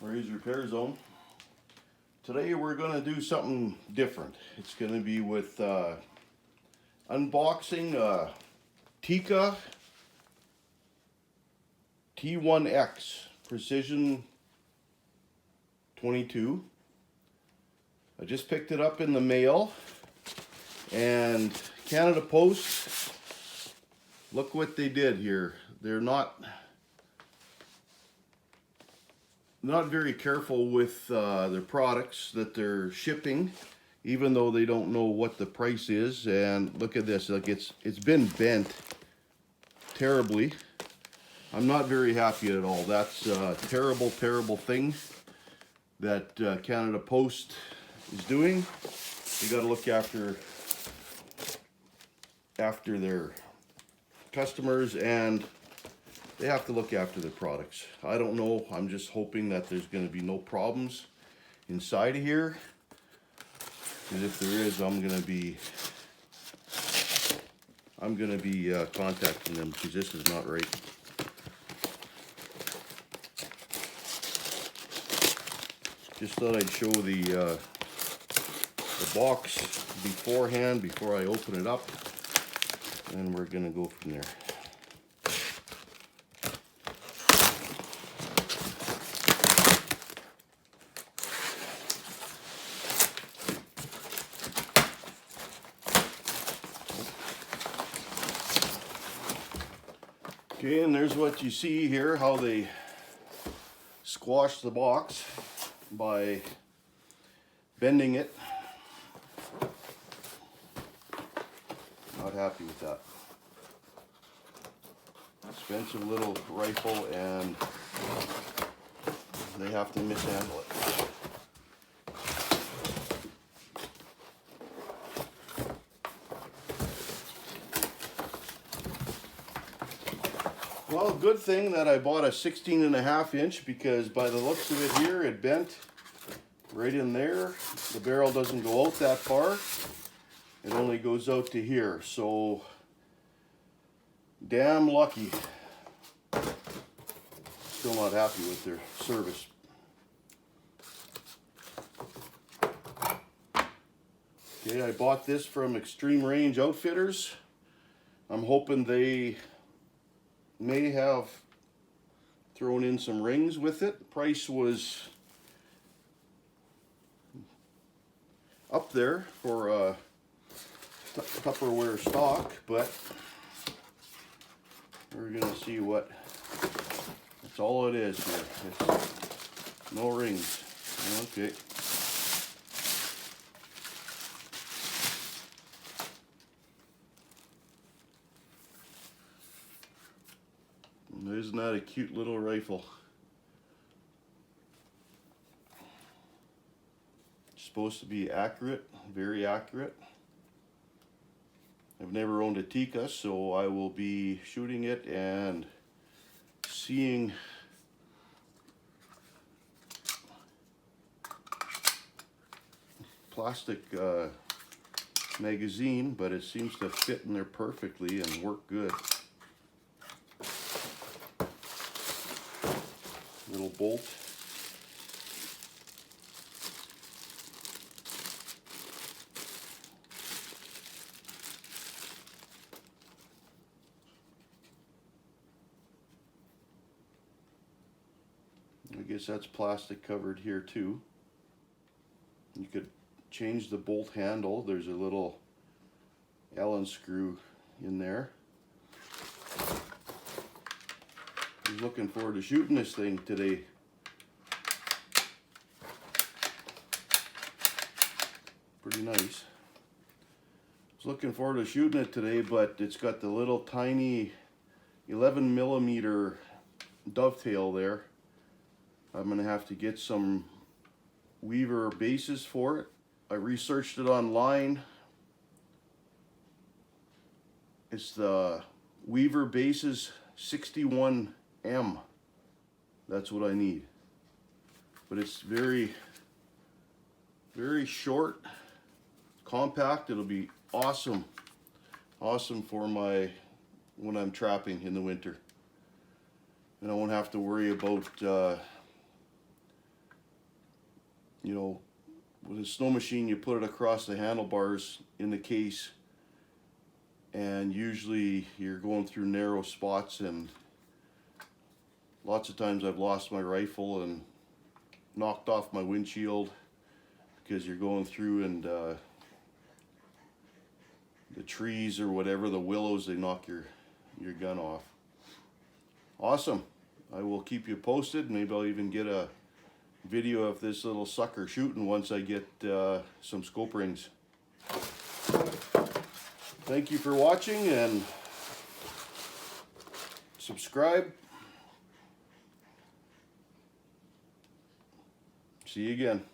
Marie's Repair Zone. Today we're going to do something different. It's going to be with unboxing Tikka T1X Precision 22. I just picked it up in the mail, and Canada Post, look what they did here. They're not very careful with their products that they're shipping, even though they don't know what the price is. And look at this, like it's been bent terribly. I'm not very happy at all. That's a terrible thing that Canada Post is doing. You got to look after their customers, and they have to look after their products. I don't know. I'm just hoping that there's going to be no problems inside of here, because if there is, I'm going to be contacting them, because this is not right. Just thought I'd show the box beforehand before I open it up, and we're going to go from there. Okay, and there's what you see here, how they squash the box by bending it. Not happy with that. Expensive little rifle, and they have to mishandle it. Well, good thing that I bought a 16.5 inch, because by the looks of it here, it bent right in there. The barrel doesn't go out that far. It only goes out to here. So, damn lucky. Still not happy with their service. Okay, I bought this from Extreme Range Outfitters. I'm hoping they may have thrown in some rings with it. Price was up there for a Tupperware stock, but we're gonna see what. That's all it is here. It's no rings. Okay. Isn't that a cute little rifle? It's supposed to be accurate, very accurate. I've never owned a Tikka, so I will be shooting it and seeing plastic magazine, but it seems to fit in there perfectly and work good. Little bolt. I guess that's plastic covered here too. You could change the bolt handle. There's a little Allen screw in there. I'm looking forward to shooting this thing today. Pretty nice. I was looking forward to shooting it today, but it's got the little tiny 11mm dovetail there. I'm gonna have to get some Weaver bases for it. I researched it online. It's the Weaver bases 61M. That's what I need. But it's very short, compact. It'll be awesome for when I'm trapping in the winter. And I won't have to worry about you know, with a snow machine, you put it across the handlebars in the case, and usually you're going through narrow spots, and lots of times I've lost my rifle and knocked off my windshield because you're going through, and the trees or whatever, the willows, they knock your gun off. Awesome. I will keep you posted. Maybe I'll even get a video of this little sucker shooting once I get some scope rings. Thank you for watching, and subscribe. See you again.